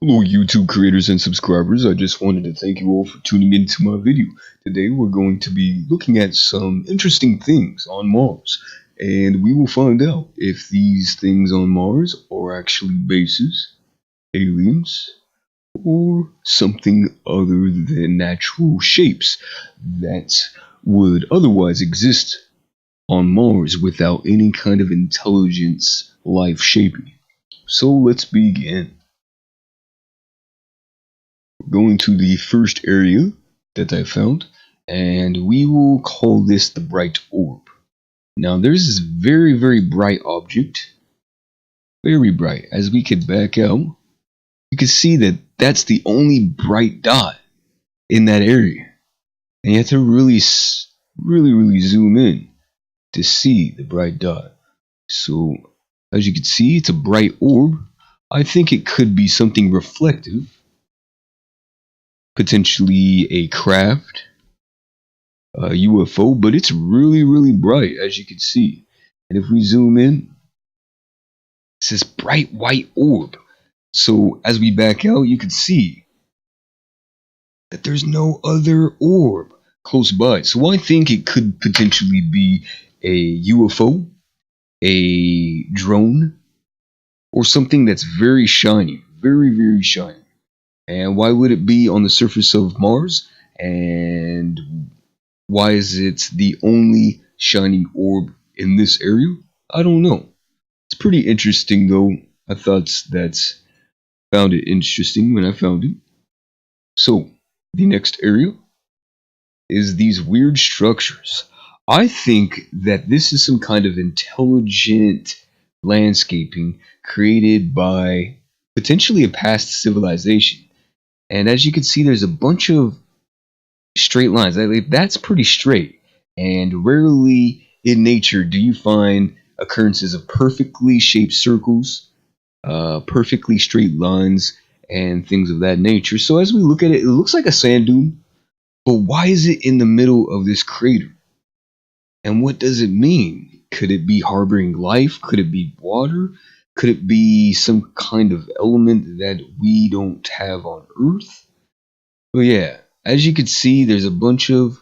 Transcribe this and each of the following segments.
Hello YouTube creators and subscribers, I just wanted to thank you all for tuning into my video. Today we're going to be looking at some interesting things on Mars, and we will find out if these things on Mars are actually bases, aliens, or something other than natural shapes that would otherwise exist on Mars without any kind of intelligence life shaping. So let's begin. Going to the first area that I found, and we will call this the bright orb. Now there's this very bright object, very bright. As we could back out, you can see that that's the only bright dot in that area, and you have to really zoom in to see the bright dot. So as you can see, it's a bright orb. I think it could be something reflective, potentially a craft, a UFO, but it's really bright, as you can see. And if we zoom in, it's this bright white orb. So as we back out, you can see that there's no other orb close by. So I think it could potentially be a UFO, a drone, or something that's very shiny, very shiny. And why would it be on the surface of Mars? And why is it the only shining orb in this area? I don't know. It's pretty interesting though. I found it interesting when I found it. So the next area is these weird structures. I think that this is some kind of intelligent landscaping created by potentially a past civilization. And as you can see, there's a bunch of straight lines. That's pretty straight. And rarely in nature do you find occurrences of perfectly shaped circles, perfectly straight lines, and things of that nature. So as we look at it, it looks like a sand dune. But why is it in the middle of this crater? And what does it mean? Could it be harboring life? Could it be water? Could it be some kind of element that we don't have on Earth? Well, yeah, as you can see, there's a bunch of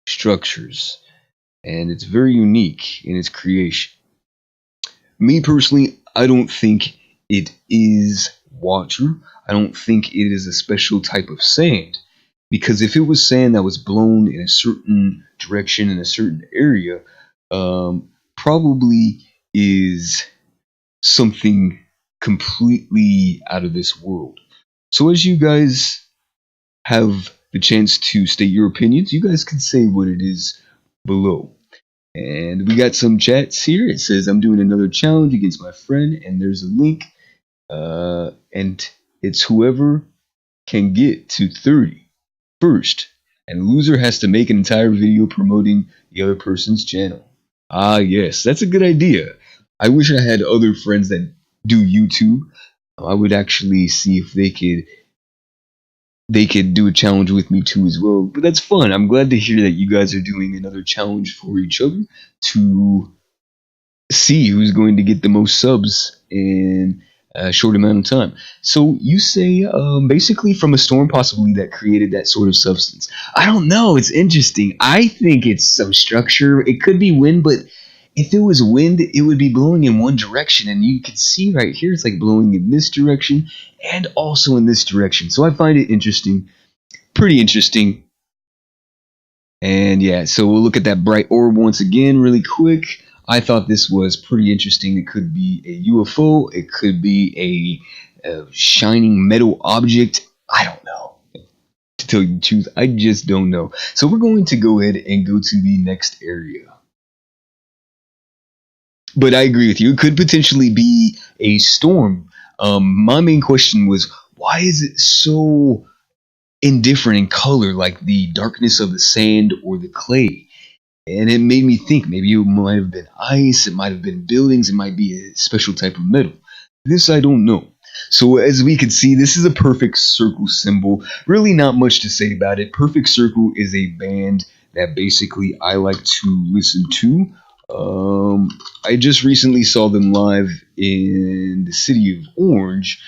structures, and it's very unique in its creation. Me personally, I don't think it is water. I don't think it is a special type of sand, because if it was sand that was blown in a certain direction in a certain area, probably is something completely out of this world. So as you guys have the chance to state your opinions, you guys can say what it is below. And we got some chats here. It says I'm doing another challenge against my friend, and there's a link, and it's whoever can get to 30 first, and loser has to make an entire video promoting the other person's channel. Ah yes, that's a good idea. I wish I had other friends that do YouTube. I would actually see if they could do a challenge with me too as well. But that's fun. I'm glad to hear that you guys are doing another challenge for each other to see who's going to get the most subs in a short amount of time. So you say basically from a storm possibly that created that sort of substance. I don't know. It's interesting. I think it's some structure. It could be wind, but if it was wind, it would be blowing in one direction, and you can see right here, it's like blowing in this direction and also in this direction. So I find it interesting, pretty interesting. And yeah, so we'll look at that bright orb once again really quick. I thought this was pretty interesting. It could be a UFO. It could be a shining metal object. I don't know. To tell you the truth, I just don't know. So we're going to go ahead and go to the next area. But I agree with you. It could potentially be a storm. My main question was, why is it so indifferent in color, like the darkness of the sand or the clay? And it made me think maybe it might have been ice, it might have been buildings, it might be a special type of metal. This I don't know. So as we can see, this is a perfect circle symbol. Really not much to say about it. Perfect Circle is a band that basically I like to listen to. I just recently saw them live in the city of Orange,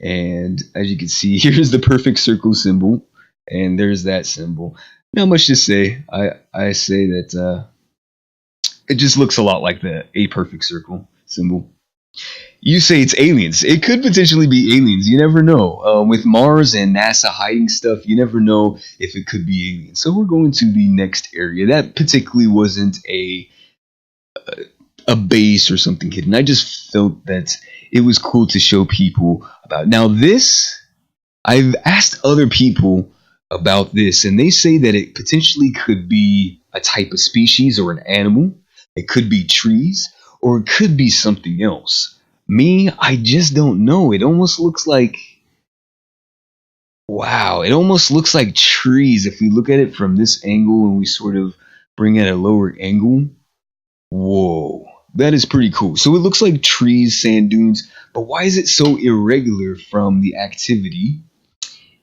And as you can see, here's the perfect circle symbol, and there's that symbol. Not much to say. I say that it just looks a lot like the a perfect circle symbol. You say it's aliens. It could potentially be aliens. You never know. With Mars and NASA hiding stuff, you never know if it could be aliens. So we're going to the next area. That particularly wasn't a base or something hidden. I just felt that it was cool to show people about. Now this, I've asked other people about this, and they say that it potentially could be a type of species or an animal. It could be trees, or it could be something else. Me, I just don't know. It almost looks like, wow, it almost looks like trees if we look at it from this angle and we sort of bring it at a lower angle. Whoa, that is pretty cool. So it looks like trees, sand dunes, but why is it so irregular from the activity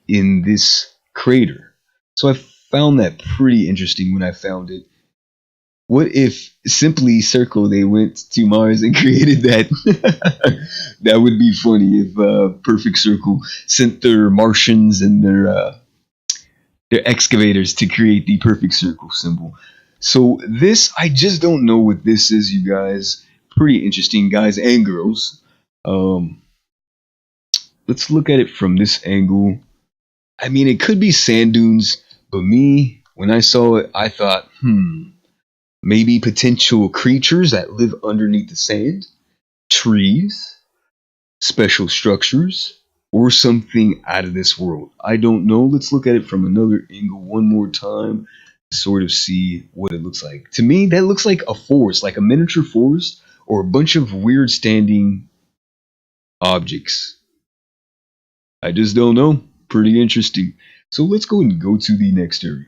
in this crater? So I found that pretty interesting when I found it. What if simply circle they went to Mars and created that? That would be funny if Perfect Circle sent their Martians and their excavators to create the perfect circle symbol. So this, I just don't know what this is, you guys. Pretty interesting, guys and girls. Um, let's look at it from this angle. I mean, it could be sand dunes, but me, when I saw it, I thought, maybe potential creatures that live underneath the sand, trees, special structures, or something out of this world. I don't know. Let's look at it from another angle one more time to sort of see what it looks like. To me, that looks like a forest, like a miniature forest, or a bunch of weird standing objects. I just don't know. Pretty interesting. So let's go and go to the next area.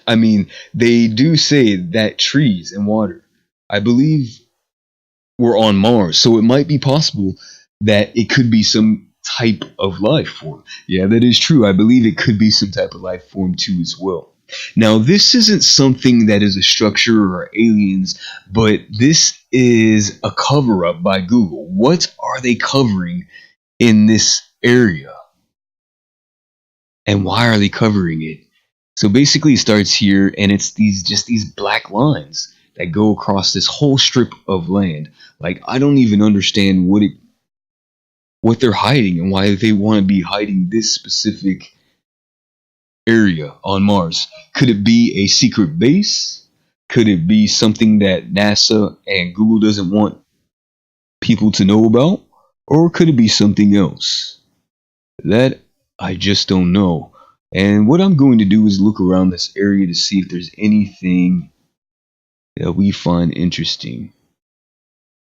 I mean, they do say that trees and water, I believe, were on Mars. So it might be possible that it could be some type of life form. Yeah, that is true. I believe it could be some type of life form too as well. Now, this isn't something that is a structure or aliens, but this is a cover up by Google. What are they covering in this area? And why are they covering it? So basically it starts here and it's these black lines that go across this whole strip of land. Like I don't even understand what they're hiding and why they want to be hiding this specific area on Mars. Could it be a secret base? Could it be something that NASA and Google doesn't want people to know about? Or could it be something else? That I just don't know. And what I'm going to do is look around this area to see if there's anything that we find interesting.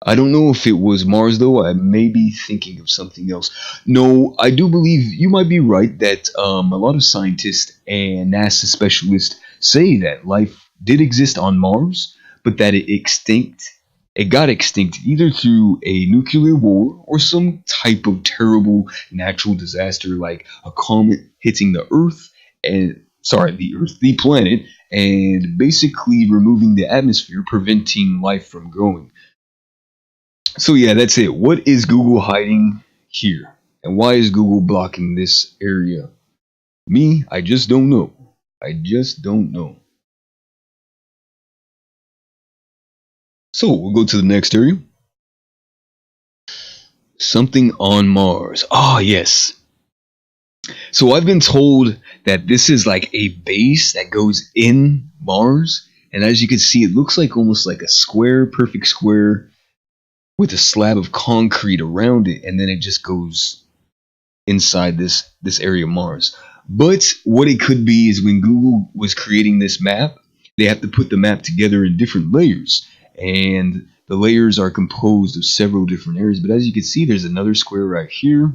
I don't know if it was Mars though. I may be thinking of something else. No, I do believe you might be right that a lot of scientists and NASA specialists say that life did exist on Mars, but that it got extinct either through a nuclear war or some type of terrible natural disaster like a comet hitting the Earth and the planet, and basically removing the atmosphere, preventing life from growing. So yeah, that's it. What is Google hiding here? And why is Google blocking this area? Me, I just don't know. I just don't know. So we'll go to the next area. Something on Mars. Ah, yes. So I've been told that this is like a base that goes in Mars. And as you can see, it looks like almost like a square, perfect square with a slab of concrete around it. And then it just goes inside this area of Mars. But what it could be is when Google was creating this map, they have to put the map together in different layers. And the layers are composed of several different areas. But as you can see, there's another square right here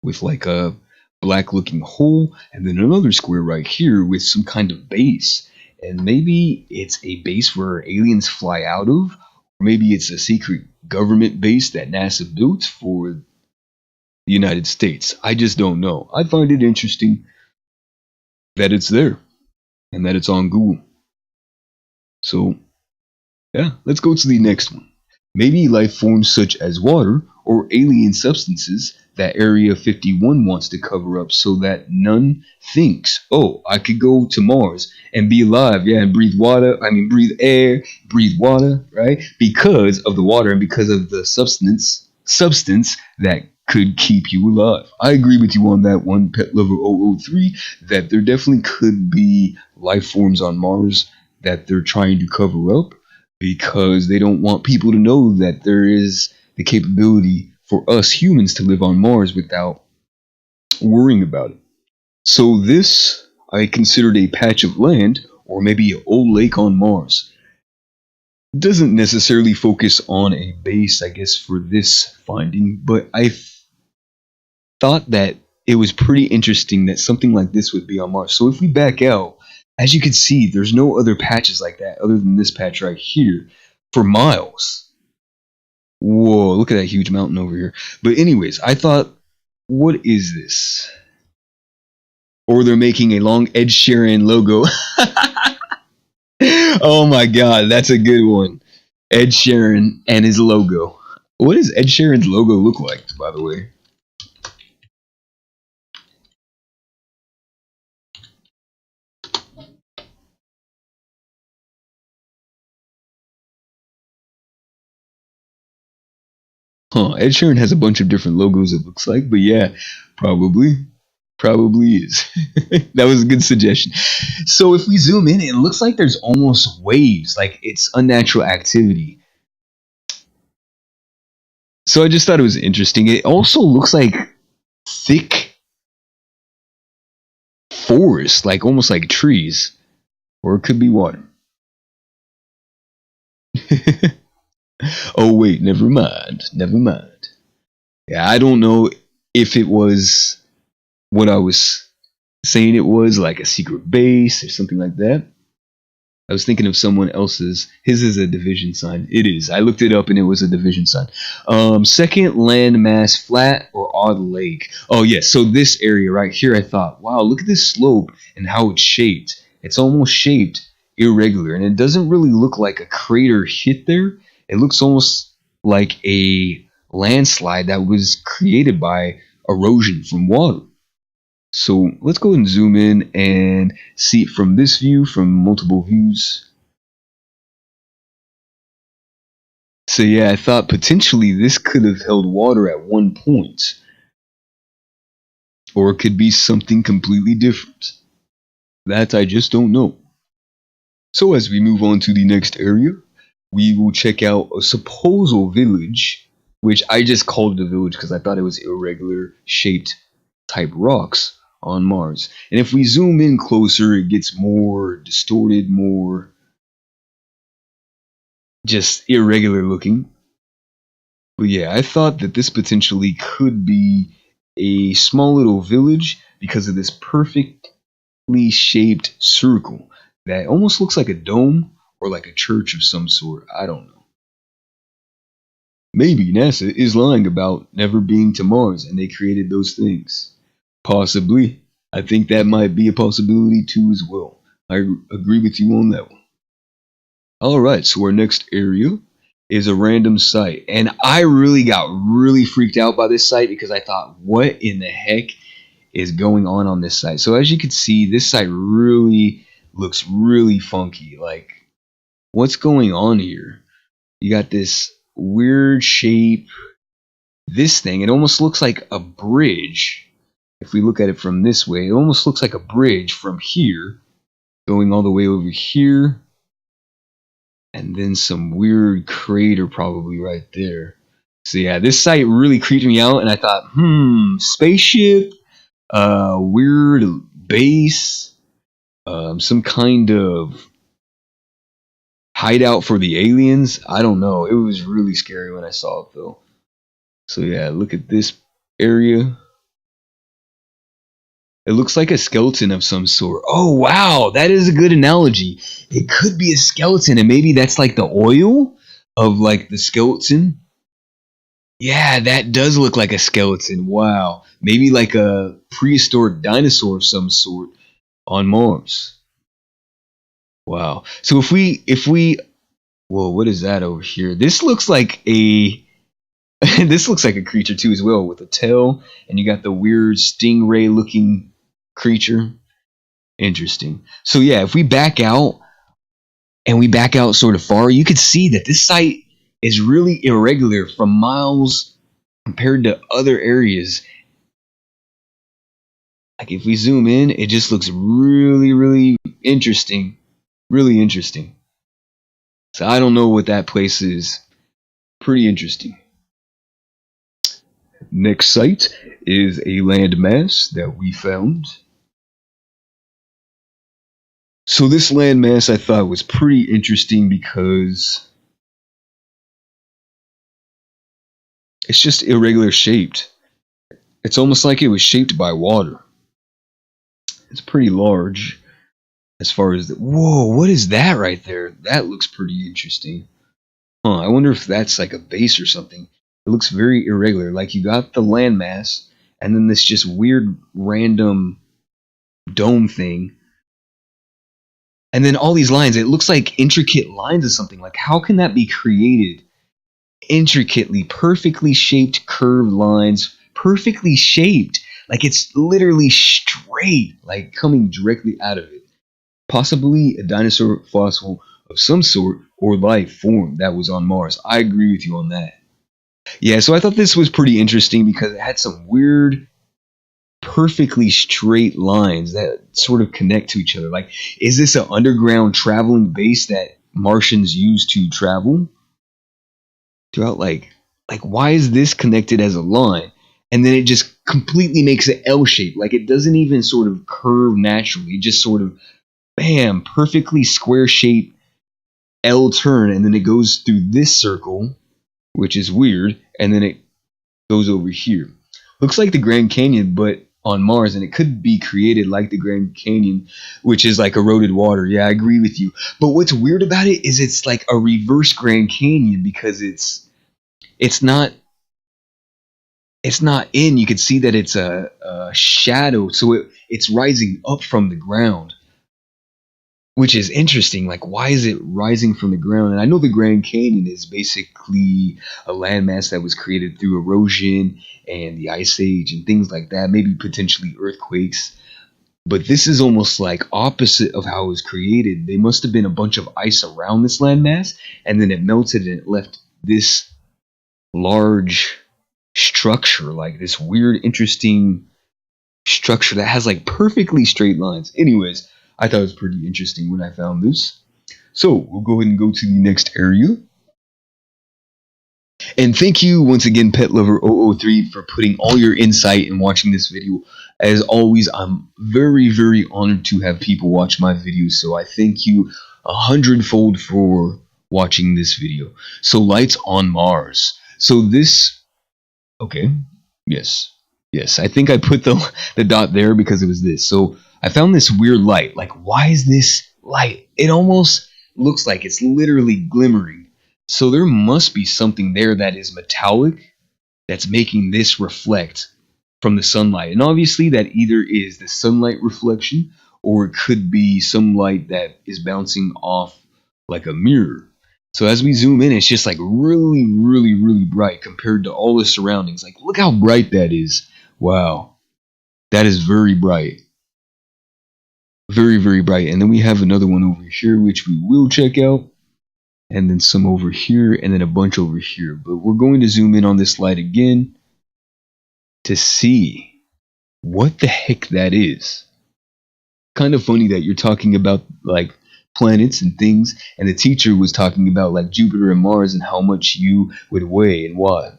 with like a black looking hole, and then another square right here with some kind of base. And maybe it's a base where aliens fly out of, or maybe it's a secret government base that NASA built for the United States. I just don't know. I find it interesting that it's there and that it's on Google. So, yeah, let's go to the next one. Maybe life forms such as water or alien substances that Area 51 wants to cover up so that none thinks, oh, I could go to Mars and be alive, yeah, and breathe water, breathe air, breathe water, right? Because of the water and because of the substance that could keep you alive. I agree with you on that one, Pet Lover 003, that there definitely could be life forms on Mars that they're trying to cover up because they don't want people to know that there is the capability for us humans to live on Mars without worrying about it. So this I considered a patch of land or maybe an old lake on Mars. Doesn't necessarily focus on a base, I guess, for this finding, but I thought that it was pretty interesting that something like this would be on Mars. So if we back out, as you can see, there's no other patches like that other than this patch right here for miles. Whoa, look at that huge mountain over here. But anyways, I thought, what is this? Or they're making a long Ed Sheeran logo. Oh my god, that's a good one. Ed Sheeran and his logo. What does Ed Sheeran's logo look like, by the way? Huh, Ed Sheeran has a bunch of different logos, it looks like, but yeah, probably. Probably is. That was a good suggestion. So if we zoom in, it looks like there's almost waves, like it's unnatural activity. So I just thought it was interesting. It also looks like thick forest, like almost like trees, or it could be water. Oh wait, never mind. Never mind. Yeah, I don't know if it was what I was saying it was, like a secret base or something like that. I was thinking of someone else's. His is a division sign. It is. I looked it up and it was a division sign. Second landmass flat or odd lake. Oh yes. So this area right here, I thought, wow, look at this slope and how it's shaped. It's almost shaped irregular, and it doesn't really look like a crater hit there. It looks almost like a landslide that was created by erosion from water. So let's go ahead and zoom in and see it from this view, from multiple views. So yeah, I thought potentially this could have held water at one point. Or it could be something completely different. That I just don't know. So as we move on to the next area, we will check out a supposal village, which I just called it a village because I thought it was irregular shaped type rocks on Mars. And if we zoom in closer, it gets more distorted, more just irregular looking. But yeah, I thought that this potentially could be a small little village because of this perfectly shaped circle that almost looks like a dome or like a church of some sort. I don't know. Maybe NASA is lying about never being to Mars and they created those things. Possibly. I think that might be a possibility too as well. I agree with you on that one. Alright, so our next area is a random site. And I really got really freaked out by this site because I thought, what in the heck is going on this site? So as you can see, this site really looks really funky. Like, what's going on here? You got this weird shape. This thing, it almost looks like a bridge. If we look at it from this way, it almost looks like a bridge from here, going all the way over here. And then some weird crater probably right there. So yeah, this site really creeped me out, and I thought, spaceship, weird base, some kind of hideout for the aliens. I don't know. It was really scary when I saw it though. So yeah, look at this area. It looks like a skeleton of some sort. Oh wow, that is a good analogy. It could be a skeleton, and maybe that's like the oil of like the skeleton. Yeah, that does look like a skeleton. Wow. Maybe like a prehistoric dinosaur of some sort on Mars. Wow. So if we Whoa, what is that over here? This looks like a this looks like a creature too as well with a tail, and you got the weird stingray looking creature. Interesting. So yeah, if we back out and we back out sort of far, you could see that this site is really irregular from miles compared to other areas. Like if we zoom in, it just looks really, really interesting. Really interesting. So I don't know what that place is. Pretty interesting. Next site is a landmass that we found. So this landmass I thought was pretty interesting because it's just irregular shaped. It's almost like it was shaped by water. It's pretty large as far as the... Whoa, what is that right there? That looks pretty interesting. Huh, I wonder if that's like a base or something. It looks very irregular. Like you got the landmass and then this just weird random dome thing. And then all these lines, it looks like intricate lines of something. Like how can that be created? Intricately, perfectly shaped curved lines, perfectly shaped. Like it's literally straight, like coming directly out of it. Possibly a dinosaur fossil of some sort or life form that was on Mars. I agree with you on that. Yeah, so I thought this was pretty interesting because it had some weird, perfectly straight lines that sort of connect to each other. Like, is this an underground traveling base that Martians use to travel throughout? Like why is this connected as a line? And then it just completely makes an L shape. Like it doesn't even sort of curve naturally. It just sort of, bam, perfectly square shape L turn, and then it goes through this circle, which is weird, and then it goes over here. Looks like the Grand Canyon, but on Mars, and it could be created like the Grand Canyon, which is like eroded water. Yeah, I agree with you. But what's weird about it is it's like a reverse Grand Canyon because it's not in. You can see that it's a shadow, so it's rising up from the ground, which is interesting. Like, why is it rising from the ground? And I know the Grand Canyon is basically a landmass that was created through erosion and the Ice Age and things like that, maybe potentially earthquakes. But this is almost like opposite of how it was created. They must have been a bunch of ice around this landmass, and then it melted and it left this large structure, like this weird, interesting structure that has like perfectly straight lines. Anyways, I thought it was pretty interesting when I found this. So we'll go ahead and go to the next area. And thank you once again, Pet Lover 003, for putting all your insight and watching this video. As always, I'm very, very honored to have people watch my videos. So I thank you 100-fold for watching this video. So lights on Mars. So this, okay, yes, I think I put the dot there because it was this. So I found this weird light. Like, why is this light? It almost looks like it's literally glimmering. So there must be something there that is metallic that's making this reflect from the sunlight. And obviously that either is the sunlight reflection or it could be some light that is bouncing off like a mirror. So as we zoom in, it's just like really, really, really bright compared to all the surroundings. Like, look how bright that is. Wow. That is very bright. Very, very bright. And then we have another one over here, which we will check out. And then some over here, and then a bunch over here. But we're going to zoom in on this light again to see what the heck that is. Kind of funny that you're talking about like planets and things, and the teacher was talking about like Jupiter and Mars and how much you would weigh and why.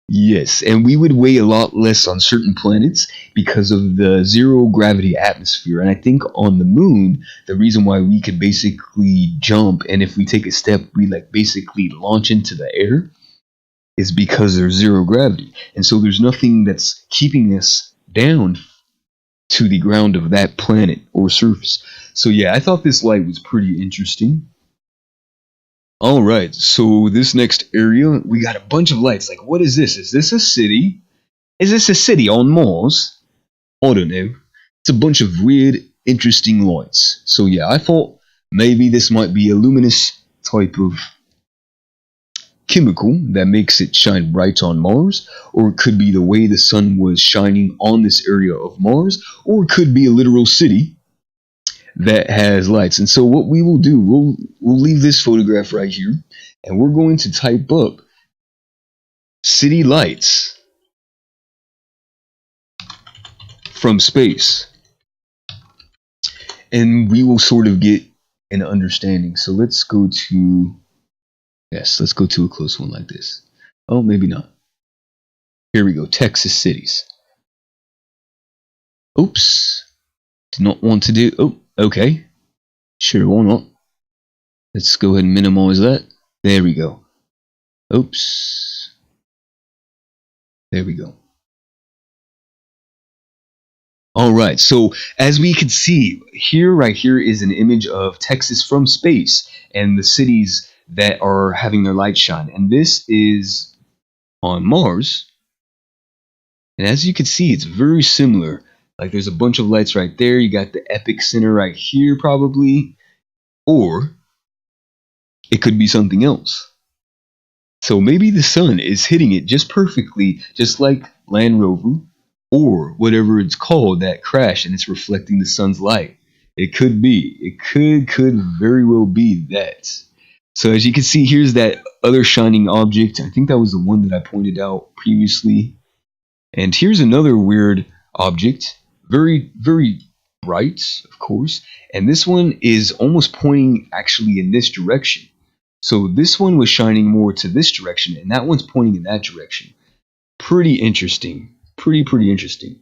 Yes, and we would weigh a lot less on certain planets because of the zero gravity atmosphere. And I think on the moon, the reason why we could basically jump, and if we take a step, we like basically launch into the air, is because there's zero gravity. And so there's nothing that's keeping us down to the ground of that planet or surface. So yeah, I thought this light was pretty interesting. Alright, so this next area, we got a bunch of lights. Like, what is this? Is this a city? Is this a city on Mars? I don't know. It's a bunch of weird, interesting lights. So yeah, I thought maybe this might be a luminous type of chemical that makes it shine bright on Mars, or it could be the way the sun was shining on this area of Mars, or it could be a literal city that has lights. And so what we will do, we'll leave this photograph right here, and we're going to type up city lights from space, and we will sort of get an understanding. So let's go to, yes, let's go to a close one like this. Oh, maybe not. Here we go, Texas cities. Oops, did not want to do, oh, okay. Sure, why not? Let's go ahead and minimize that. There we go. Oops. There we go. Alright, so as we can see, here, right here is an image of Texas from space and the cities that are having their light shine. And this is on Mars. And as you can see, it's very similar. Like there's a bunch of lights right there. You got the epic center right here probably. Or it could be something else. So maybe the sun is hitting it just perfectly, just like Land Rover, or whatever it's called that crashed and it's reflecting the sun's light. It could be. It could very well be that. So as you can see, here's that other shining object. I think that was the one that I pointed out previously. And here's another weird object. Very, very bright, of course. And this one is almost pointing actually in this direction. So this one was shining more to this direction, and that one's pointing in that direction. Pretty interesting. Pretty interesting.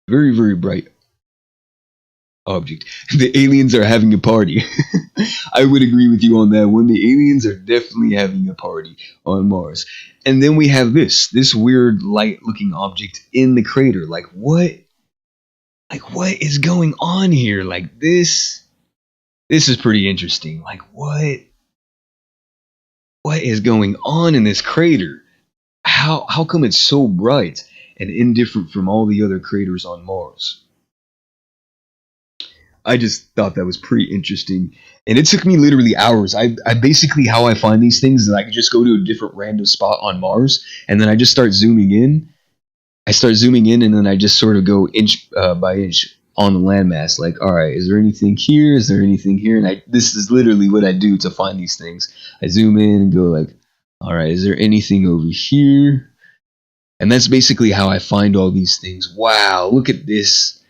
Very, very bright object. The aliens are having a party. I would agree with you on that one. The aliens are definitely having a party on Mars. And then we have this weird light-looking object in the crater. Like what? Like what is going on here? Like this is pretty interesting. Like what is going on in this crater? How come it's so bright and indifferent from all the other craters on Mars? I just thought that was pretty interesting. And it took me literally hours. I basically, how I find these things is I can just go to a different random spot on Mars, and then I just start zooming in. I start zooming in, and then I just sort of go inch by inch on the landmass. Like, all right, is there anything here? Is there anything here? And this is literally what I do to find these things. I zoom in and go like, all right, is there anything over here? And that's basically how I find all these things. Wow, look at this.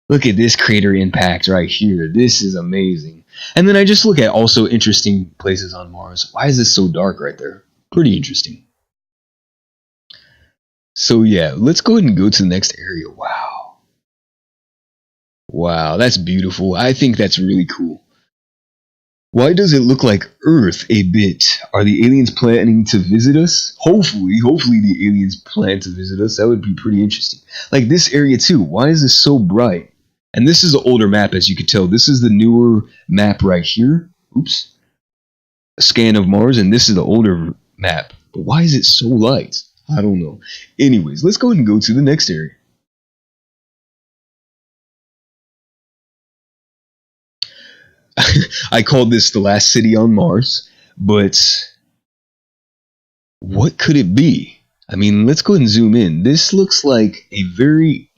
Look at this crater impact right here. This is amazing. And then I just look at also interesting places on Mars. Why is this so dark right there? Pretty interesting. So yeah, let's go ahead and go to the next area. Wow. Wow, that's beautiful. I think that's really cool. Why does it look like Earth a bit? Are the aliens planning to visit us? Hopefully the aliens plan to visit us. That would be pretty interesting. Like this area too. Why is this so bright? And this is an older map, as you can tell. This is the newer map right here. Oops. A scan of Mars, and this is the older map. But why is it so light? I don't know. Anyways, let's go ahead and go to the next area. I called this the last city on Mars, but what could it be? I mean, let's go ahead and zoom in. This looks like a very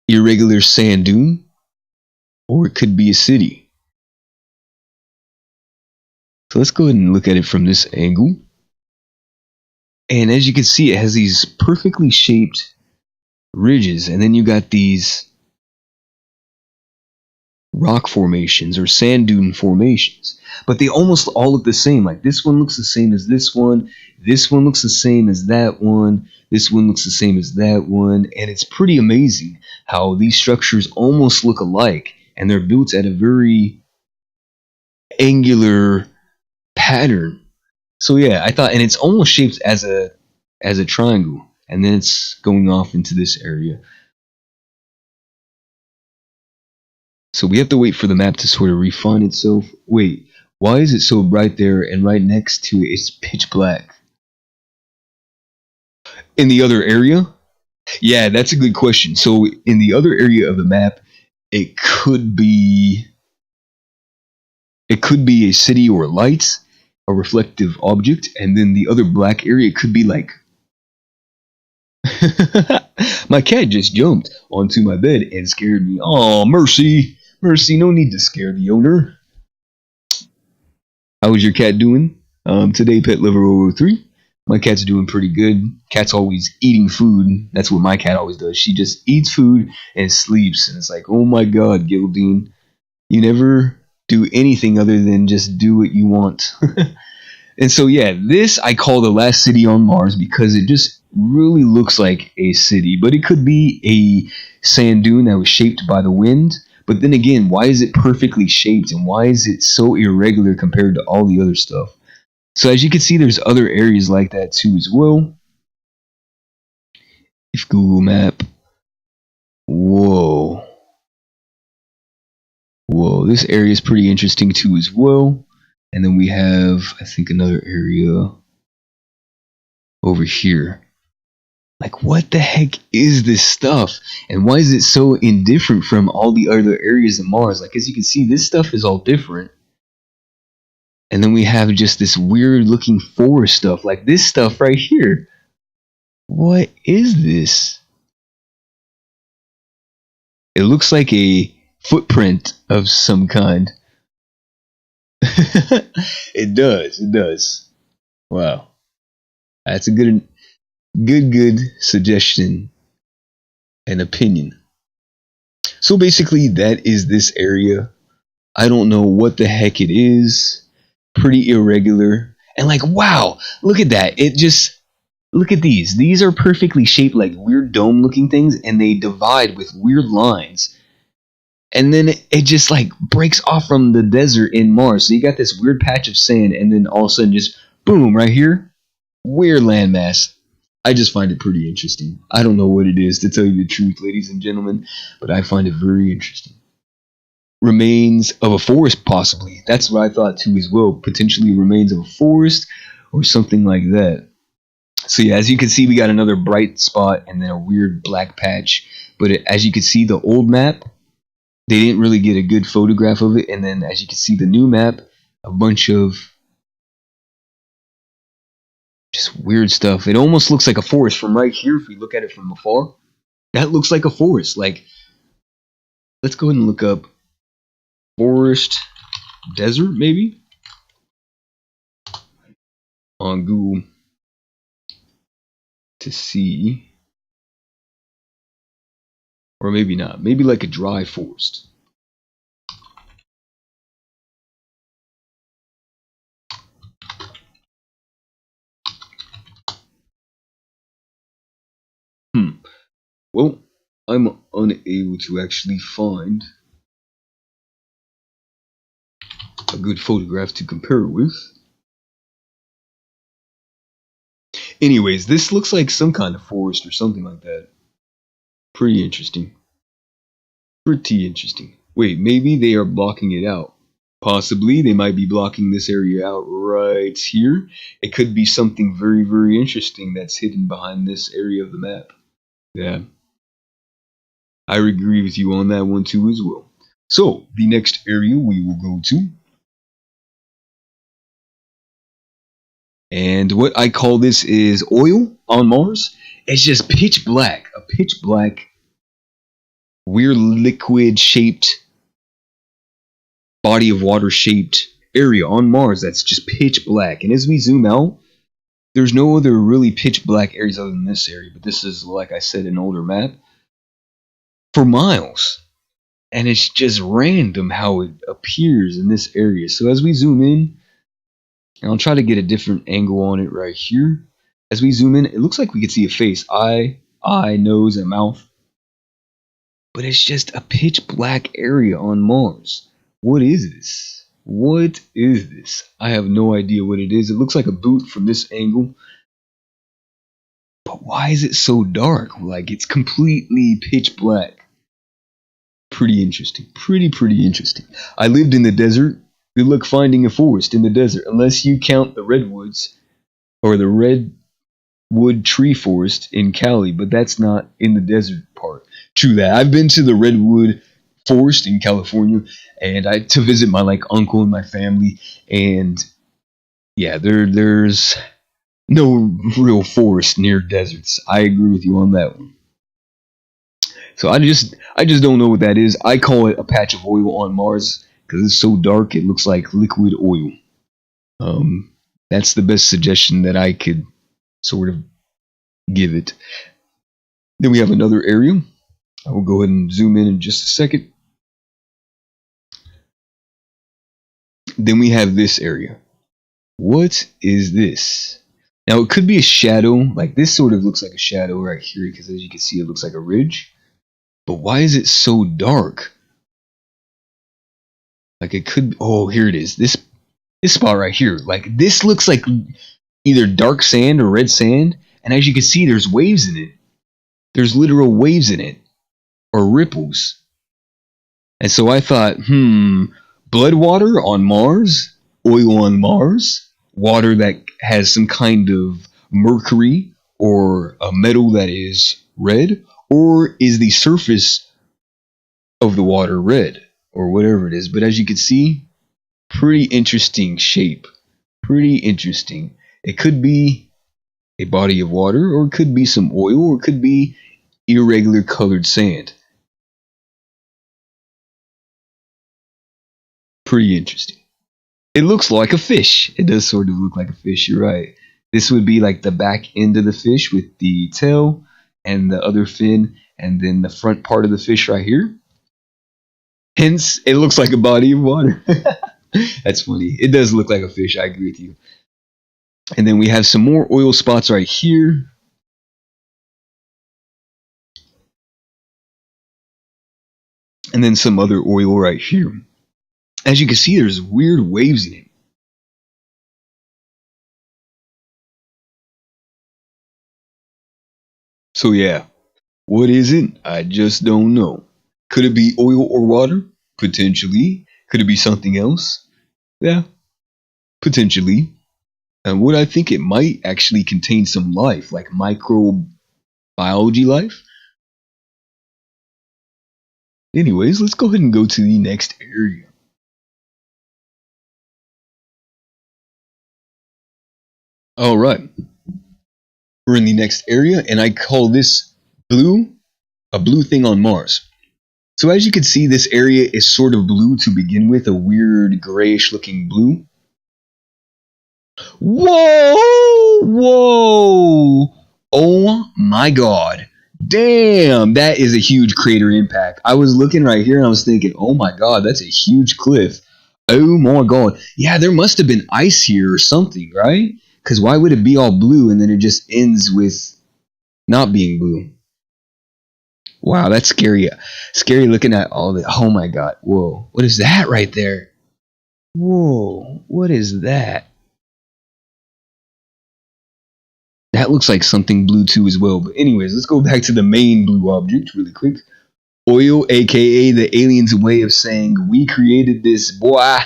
irregular sand dune, or it could be a city. So let's go ahead and look at it from this angle. And as you can see, it has these perfectly shaped ridges, and then you got these rock formations or sand dune formations, but they almost all look the same. Like this one looks the same as this one looks the same as that one, this one looks the same as that one, and it's pretty amazing how these structures almost look alike, and they're built at a very angular pattern. So yeah, I thought, and it's almost shaped as a triangle, and then it's going off into this area. So we have to wait for the map to sort of refine itself. Wait, why is it so bright there and right next to it it's pitch black? In the other area? Yeah, that's a good question. So in the other area of the map, it could be a city or lights, a reflective object, and then the other black area could be like my cat just jumped onto my bed and scared me. Oh, mercy. Mercy, no need to scare the owner. How is your cat doing? Today, Pet Lover 003. My cat's doing pretty good. Cat's always eating food. That's what my cat always does. She just eats food and sleeps. And it's like, oh my god, Gildine. You never do anything other than just do what you want. And so, yeah, this I call the last city on Mars because it just really looks like a city. But it could be a sand dune that was shaped by the wind. But then again, why is it perfectly shaped and why is it so irregular compared to all the other stuff? So as you can see, there's other areas like that too as well. If Google Map, whoa, this area is pretty interesting too as well. And then we have, I think, another area over here. Like, what the heck is this stuff? And why is it so indifferent from all the other areas of Mars? Like, as you can see, this stuff is all different. And then we have just this weird looking forest stuff. Like this stuff right here. What is this? It looks like a footprint of some kind. It does. Wow. That's a good suggestion and opinion. So basically that is this area. I don't know what the heck it is. Pretty irregular. And like, wow, look at that. Look at these. These are perfectly shaped like weird dome looking things and they divide with weird lines. And then it just like breaks off from the desert in Mars. So you got this weird patch of sand and then all of a sudden just boom, right here. Weird landmass. I just find it pretty interesting. I don't know what it is, to tell you the truth, ladies and gentlemen, but I find it very interesting. Remains of a forest, possibly. That's what I thought too as well. Potentially remains of a forest or something like that. So yeah, as you can see, we got another bright spot and then a weird black patch. But as you can see, the old map, they didn't really get a good photograph of it. And then as you can see, the new map, a bunch of just weird stuff. It almost looks like a forest from right here if we look at it from afar. That looks like a forest. Like, let's go ahead and look up forest desert, maybe, on Google to see. Or maybe not. Maybe like a dry forest. Well, I'm unable to actually find a good photograph to compare it with. Anyways, this looks like some kind of forest or something like that. Pretty interesting. Wait, maybe they are blocking it out. Possibly they might be blocking this area out right here. It could be something very, very interesting that's hidden behind this area of the map. Yeah. I agree with you on that one too as well. So, the next area we will go to. And what I call this is oil on Mars. It's just pitch black. A pitch black, weird liquid shaped, body of water shaped area on Mars that's just pitch black. And as we zoom out, there's no other really pitch black areas other than this area. But this is, like I said, an older map. For miles. And it's just random how it appears in this area. So as we zoom in, and I'll try to get a different angle on it right here. As we zoom in, it looks like we could see a face. Eye, nose, and mouth. But it's just a pitch black area on Mars. What is this? What is this? I have no idea what it is. It looks like a boot from this angle. But why is it so dark? Like, it's completely pitch black. Pretty interesting. Pretty interesting. I lived in the desert. Good luck finding a forest in the desert, unless you count the redwoods or the redwood tree forest in Cali, but that's not in the desert part. True that. I've been to the redwood forest in California and to visit my uncle and my family, and Yeah, there's no real forest near deserts. I agree with you on that one. So I just don't know what that is. I call it a patch of oil on Mars because it's so dark it looks like liquid oil. Um, that's the best suggestion that I could sort of give it. Then we have another area. I will go ahead and zoom in just a second. Then we have this area. What is this? Now it could be a shadow. Like this sort of looks like a shadow right here because as you can see it looks like a ridge. But why is it so dark? Like it could. Oh, here it is. This spot right here. Like this looks like either dark sand or red sand. And as you can see, there's waves in it. There's literal waves in it or ripples. And so I thought, blood water on Mars, oil on Mars, water that has some kind of mercury or a metal that is red, or is the surface of the water red or whatever it is. But as you can see, pretty interesting shape. Pretty interesting. It could be a body of water, or it could be some oil, or it could be irregular colored sand. Pretty interesting. It looks like a fish. It does sort of look like a fish, you're right. This would be like the back end of the fish with the tail and the other fin, and then the front part of the fish right here. Hence, it looks like a body of water. That's funny. It does look like a fish, I agree with you. And then we have some more oil spots right here. And then some other oil right here. As you can see, there's weird waves in it. So yeah, what is it? I just don't know. Could it be oil or water? Potentially. Could it be something else? Yeah, potentially. And what I think it might actually contain some life, like microbiology life. Anyways, let's go ahead and go to the next area. All right, we're in the next area, and I call this blue, a blue thing on Mars. So as you can see, this area is sort of blue to begin with, a weird grayish looking blue. Whoa! Whoa! Oh my god. Damn, that is a huge crater impact. I was looking right here and I was thinking, oh my god, that's a huge cliff. Oh my god. Yeah, there must have been ice here or something, right? Because why would it be all blue and then it just ends with not being blue? Wow, that's scary. Scary looking at all the. Oh my god. Whoa. What is that right there? Whoa. What is that? That looks like something blue too as well. But anyways, let's go back to the main blue object really quick. Oil, aka the aliens' way of saying we created this boy.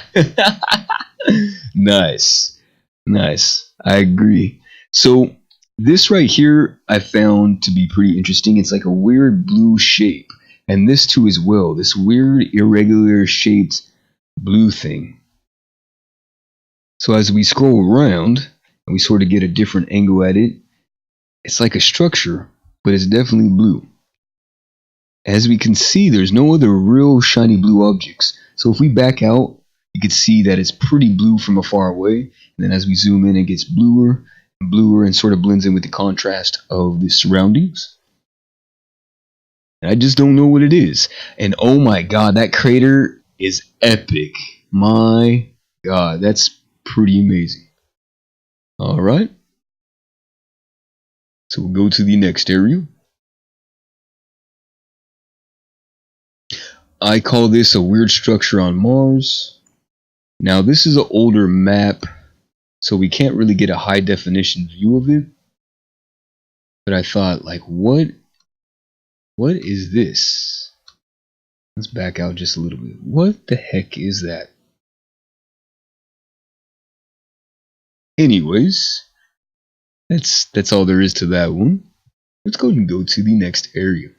Nice. Nice. I agree. So this right here I found to be pretty interesting. It's like a weird blue shape. And this too as well. This weird irregular shaped blue thing. So as we scroll around and we sort of get a different angle at it, it's like a structure, but it's definitely blue. As we can see, there's no other real shiny blue objects. So if we back out, you can see that it's pretty blue from afar away. And then as we zoom in, it gets bluer and bluer and sort of blends in with the contrast of the surroundings. And I just don't know what it is. And oh my god, that crater is epic. My god, that's pretty amazing. Alright. So we'll go to the next area. I call this a weird structure on Mars. Now this is an older map, so we can't really get a high definition view of it. But I thought, like, what is this? Let's back out just a little bit. What the heck is that? Anyways, that's all there is to that one. Let's go and go to the next area.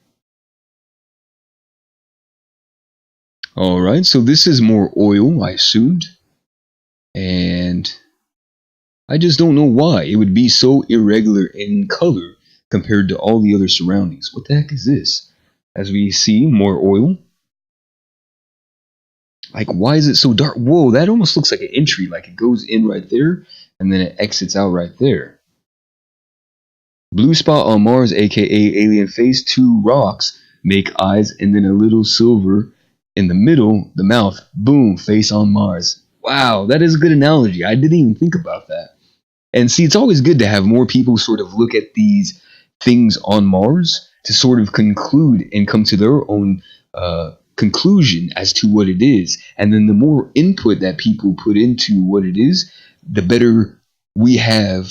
Alright, so this is more oil, I assumed. And I just don't know why it would be so irregular in color compared to all the other surroundings. What the heck is this? As we see more oil. Like, why is it so dark? Whoa, that almost looks like an entry. Like it goes in right there and then it exits out right there. Blue spot on Mars, aka alien face, two rocks make eyes, and then a little silver in the middle, the mouth. Boom, face on Mars. Wow, that is a good analogy. I didn't even think about that. And see, it's always good to have more people sort of look at these things on Mars to sort of conclude and come to their own conclusion as to what it is. And then the more input that people put into what it is, the better we have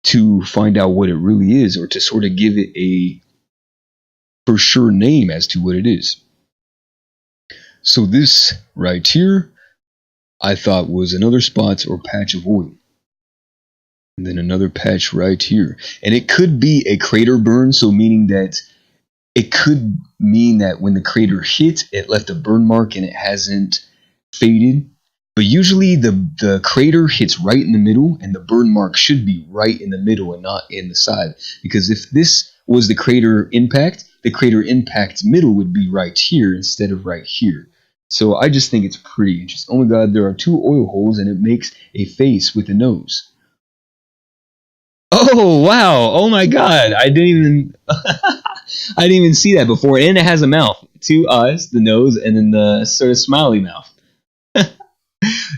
to find out what it really is, or to sort of give it a for sure name as to what it is. So this right here, I thought was another spot or patch of oil. And then another patch right here. And it could be a crater burn, so meaning that it could mean that when the crater hit, it left a burn mark and it hasn't faded. But usually the crater hits right in the middle, and the burn mark should be right in the middle and not in the side. Because if this was the crater impact middle would be right here instead of right here. So I just think it's pretty interesting. Oh my god, there are two oil holes and it makes a face with a nose. Oh wow! Oh my god! I didn't even I didn't even see that before. And it has a mouth, two eyes, the nose, and then the sort of smiley mouth.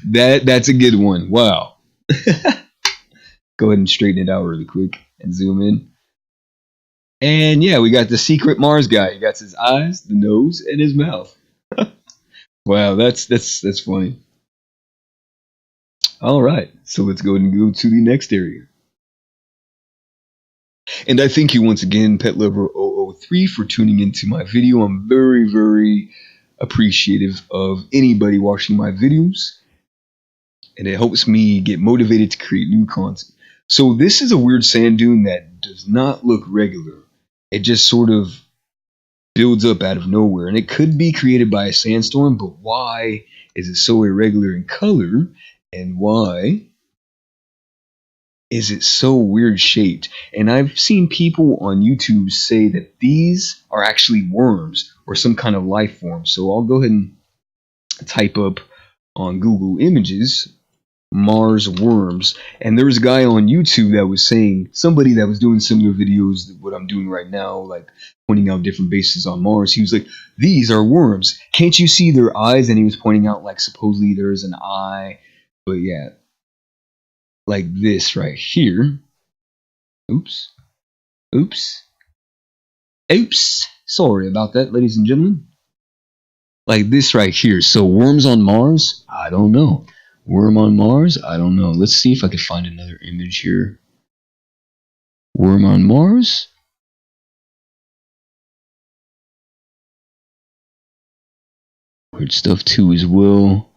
That's a good one. Wow. Go ahead and straighten it out really quick and zoom in. And yeah, we got the secret Mars guy. He got his eyes, the nose, and his mouth. Wow, that's funny. All right, so let's go ahead and go to the next area. And I thank you once again, Pet Lover 003, for tuning into my video. I'm very, very appreciative of anybody watching my videos, and it helps me get motivated to create new content. So this is a weird sand dune that does not look regular. It just sort of builds up out of nowhere, and it could be created by a sandstorm, but why is it so irregular in color, and why is it so weird shaped? And I've seen people on YouTube say that these are actually worms or some kind of life form. So I'll go ahead and type up on Google Images Mars worms, and there was a guy on YouTube that was saying, somebody that was doing similar videos to what I'm doing right now, like pointing out different bases on Mars. He was like, these are worms, can't you see their eyes? And he was pointing out like supposedly there's an eye, but yeah, like this right here. Oops. Sorry about that, ladies and gentlemen. Like this right here. So worms on Mars? I don't know. Worm on Mars? I don't know. Let's see if I can find another image here. Worm on Mars? Weird stuff too as well.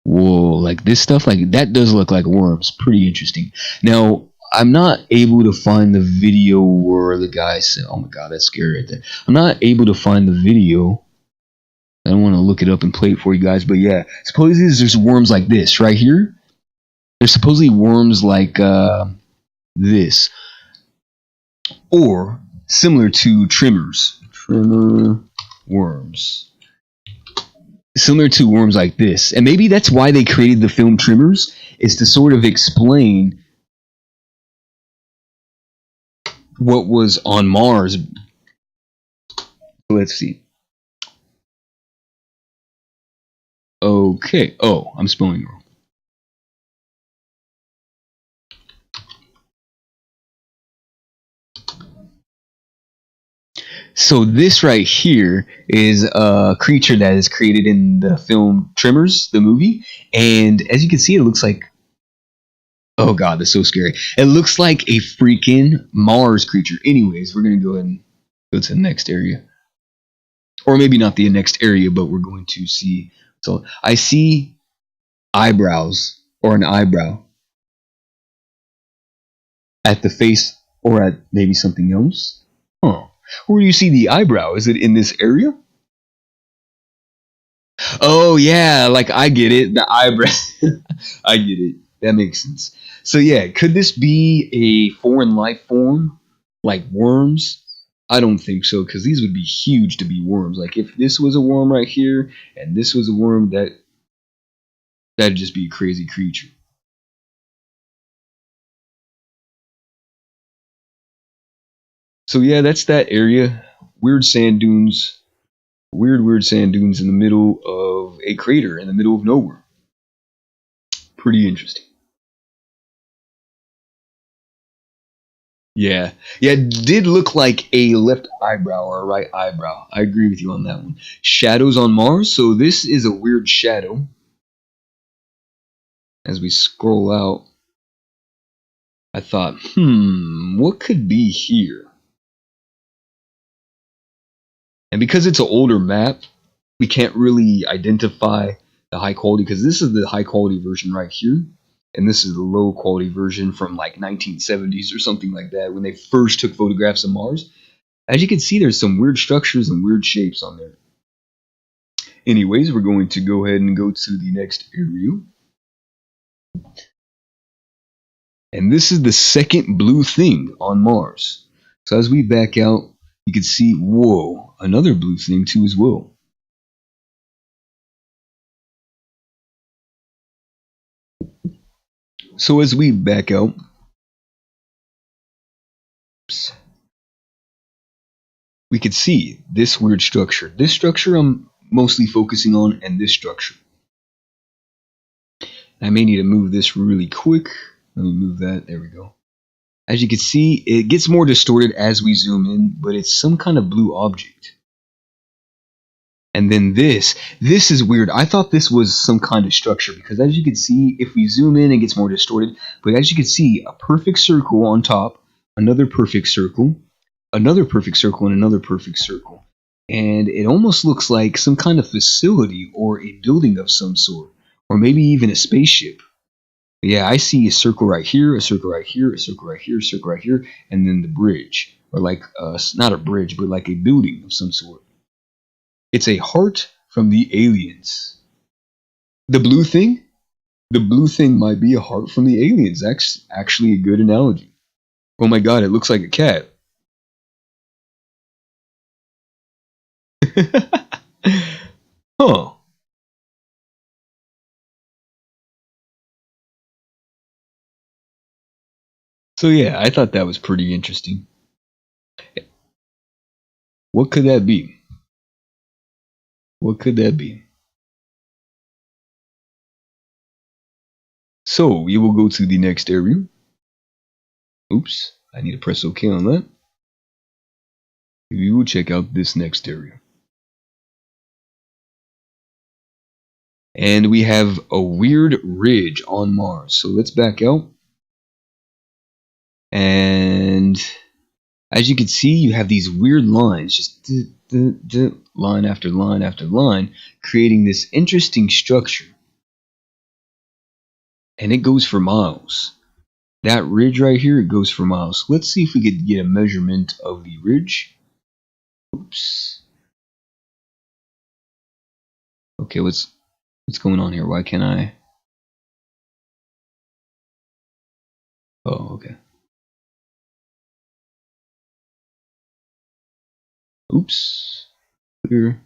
Whoa, like this stuff, like that does look like worms. Pretty interesting. Now, I'm not able to find the video where the guy said, oh my god, that's scary right there. I'm not able to find the video. I don't want to look it up and play it for you guys, but yeah, supposedly there's worms like this right here. There's supposedly worms like this, or similar to tremor worms, similar to worms like this. And maybe that's why they created the film Tremors, is to sort of explain what was on Mars. Let's see. Okay. Oh, I'm spelling wrong. So this right here is a creature that is created in the film Tremors, the movie. And as you can see, it looks like, oh god, that's so scary. It looks like a freaking Mars creature. Anyways, we're going to go ahead and go to the next area. Or maybe not the next area, but we're going to see. So I see eyebrows, or an eyebrow, at the face, or at maybe something else. Huh. Where do you see the eyebrow? Is it in this area? Oh yeah, like I get it. The eyebrow. I get it. That makes sense. So yeah, could this be a foreign life form like worms? I don't think so because these would be huge to be worms. Like if this was a worm right here and this was a worm, that'd just be a crazy creature. So yeah, that's that area. Weird sand dunes. Weird sand dunes in the middle of a crater in the middle of nowhere. Pretty interesting. Yeah. Yeah, it did look like a left eyebrow or a right eyebrow. I agree with you on that one. Shadows on Mars. So this is a weird shadow. As we scroll out, I thought, what could be here? And because it's an older map, we can't really identify the high quality because this is the high quality version right here. And this is the low quality version from like 1970s or something like that when they first took photographs of Mars. As you can see, there's some weird structures and weird shapes on there. Anyways, we're going to go ahead and go to the next area. And this is the second blue thing on Mars. So as we back out, you can see, whoa, another blue thing too as well. So as we back out, we could see this weird structure. This structure I'm mostly focusing on, and this structure. I may need to move this really quick. Let me move that. There we go. As you can see, it gets more distorted as we zoom in, but it's some kind of blue object. And then this is weird. I thought this was some kind of structure because as you can see, if we zoom in, it gets more distorted. But as you can see, a perfect circle on top, another perfect circle, another perfect circle, and another perfect circle. And it almost looks like some kind of facility or a building of some sort, or maybe even a spaceship. Yeah, I see a circle right here, a circle right here, a circle right here, a circle right here, and then the bridge, or like not a bridge, but like a building of some sort. It's a heart from the aliens. The blue thing? The blue thing might be a heart from the aliens. That's actually a good analogy. Oh my god, it looks like a cat. Huh. So yeah, I thought that was pretty interesting. What could that be? What could that be? So we will go to the next area. Oops, I need to press OK on that. We will check out this next area. And we have a weird ridge on Mars. So let's back out. And as you can see, you have these weird lines, just line after line after line, creating this interesting structure. And it goes for miles. That ridge right here, it goes for miles. Let's see if we could get a measurement of the ridge. Oops. Okay, what's going on here? Why can't I? Oh, okay. Oops. Here.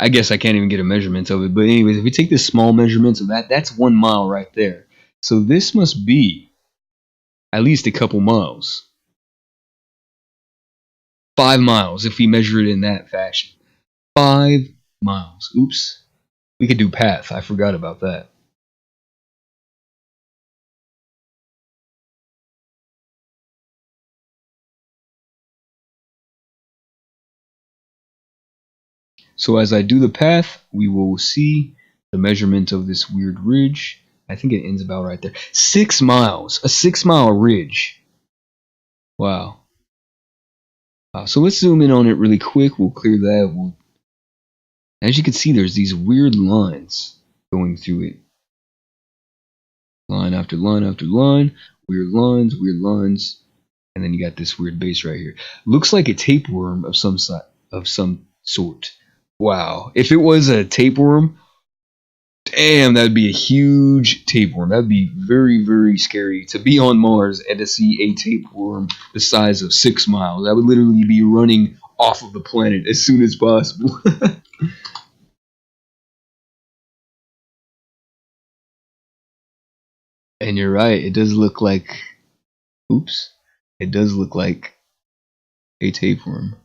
I guess I can't even get a measurement of it. But anyways, if we take the small measurements of that, that's 1 mile right there. So this must be at least a couple miles. 5 miles if we measure it in that fashion. 5 miles. Oops. We could do path. I forgot about that. So as I do the path, we will see the measurement of this weird ridge. I think it ends about right there. 6 miles. A 6-mile ridge. Wow. So let's zoom in on it really quick. We'll clear that. As you can see, there's these weird lines going through it. Line after line after line. Weird lines, weird lines. And then you got this weird base right here. Looks like a tapeworm of some sort. Wow. If it was a tapeworm, damn, that'd be a huge tapeworm. That'd be very, very scary to be on Mars and to see a tapeworm the size of 6 miles. I would literally be running off of the planet as soon as possible. And you're right, it does look like, oops, it does look like a tapeworm.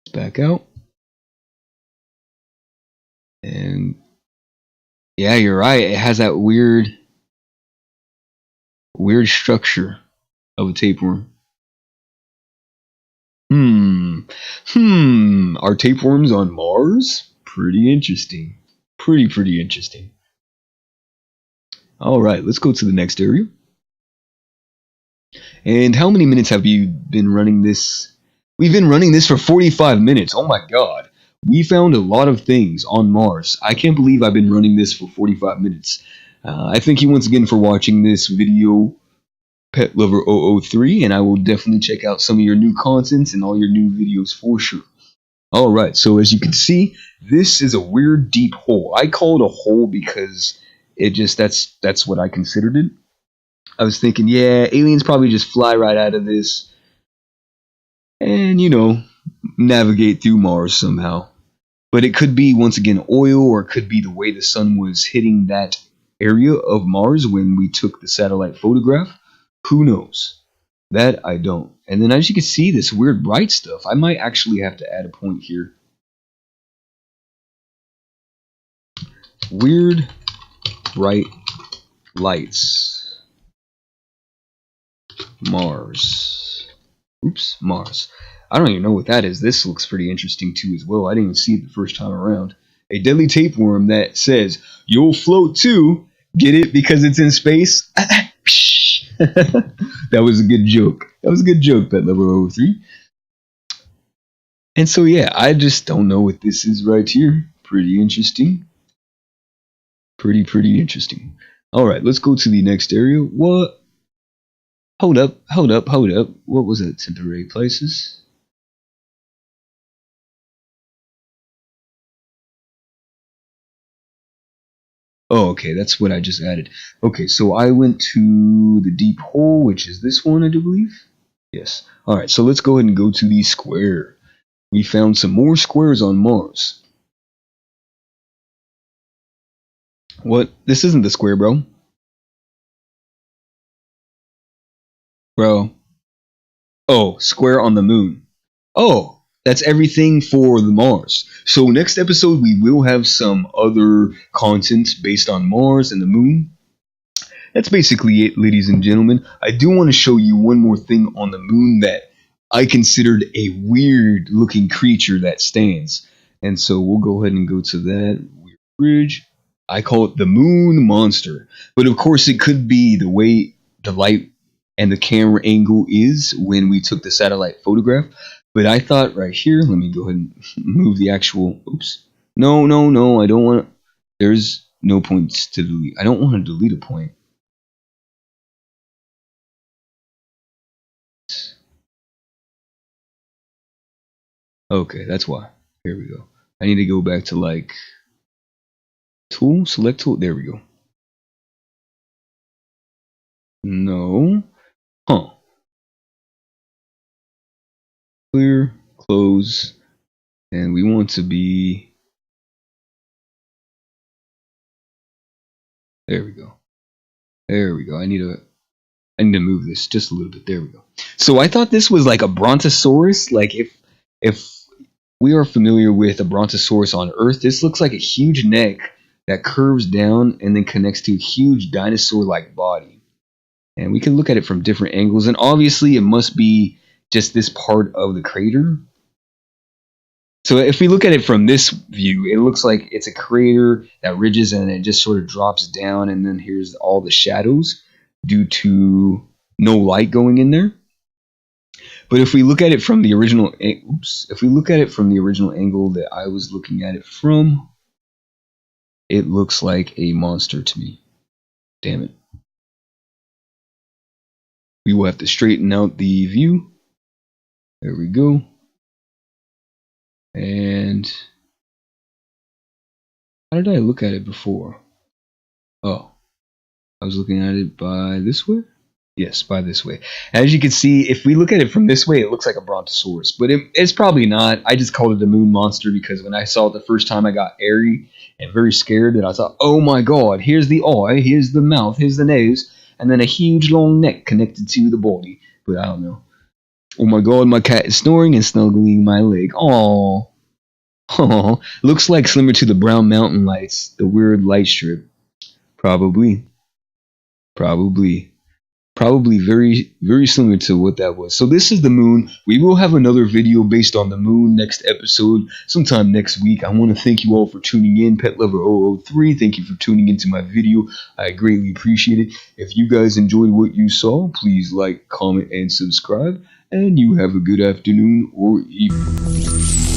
Let's back out. And yeah, you're right. It has that weird structure of a tapeworm. Are tapeworms on Mars? Pretty interesting. Pretty interesting. All right, let's go to the next area. And how many minutes have you been running this? We've been running this for 45 minutes. Oh my god. We found a lot of things on Mars. I can't believe I've been running this for 45 minutes. I thank you once again for watching this video, Pet Lover 003, and I will definitely check out some of your new contents and all your new videos for sure. Alright, so as you can see, this is a weird deep hole. I call it a hole because it just that's what I considered it. I was thinking, yeah, aliens probably just fly right out of this and, navigate through Mars somehow. But it could be, once again, oil, or it could be the way the sun was hitting that area of Mars when we took the satellite photograph. Who knows? That I don't. And then as you can see, this weird bright stuff, I might actually have to add a point here. Weird bright lights. Mars. Oops, Mars. I don't even know what that is. This looks pretty interesting too as well. I didn't even see it the first time around. A deadly tapeworm that says, "You'll float too." Get it? Because it's in space? That was a good joke. That was a good joke, Pet Lover 003. And so yeah, I just don't know what this is right here. Pretty interesting. Pretty interesting. Alright, let's go to the next area. What? Hold up. What was it? Temporary places? Oh, okay, that's what I just added. Okay, so I went to the deep hole, which is this one, I do believe. Yes. Alright, so let's go ahead and go to the square. We found some more squares on Mars. What? This isn't the square, bro. Bro. Oh, square on the moon. Oh, that's everything for the Mars. So next episode we will have some other content based on Mars and the moon. That's basically it, ladies and gentlemen. I do want to show you one more thing on the moon that I considered a weird looking creature that stands. And so we'll go ahead and go to that weird bridge. I call it the moon monster. But of course it could be the way the light and the camera angle is when we took the satellite photograph. But I thought right here, let me go ahead and move the actual, oops. No, I don't want, there's no points to delete. I don't want to delete a point. Okay, that's why. Here we go. I need to go back to like tool, select tool. There we go. No. Huh. Clear, close, and we want to be, there we go. There we go. I need to move this just a little bit. There we go. So I thought this was like a brontosaurus. Like if we are familiar with a brontosaurus on Earth, this looks like a huge neck that curves down and then connects to a huge dinosaur-like body. And we can look at it from different angles. And obviously it must be just this part of the crater. So if we look at it from this view, it looks like it's a crater that ridges and it just sort of drops down, and then here's all the shadows due to no light going in there. But if we look at it from the original, if we look at it from the original angle that I was looking at it from, it looks like a monster to me. Damn it. We will have to straighten out the view. There we go. And how did I look at it before? Oh, I was looking at it by this way? Yes, by this way. As you can see, if we look at it from this way, it looks like a brontosaurus, but it's probably not. I just called it a moon monster because when I saw it the first time, I got airy and very scared, and I thought, oh my god, here's the eye, here's the mouth, here's the nose, and then a huge long neck connected to the body. But I don't know. Oh my god, my cat is snoring and snuggling my leg. Aww. Aww. Looks like similar to the brown mountain lights, the weird light strip. Probably. Probably. Probably very, very similar to what that was. So this is the moon. We will have another video based on the moon next episode, sometime next week. I want to thank you all for tuning in. Pet Lover 003, thank you for tuning into my video. I greatly appreciate it. If you guys enjoyed what you saw, please like, comment, and subscribe. And you have a good afternoon or evening.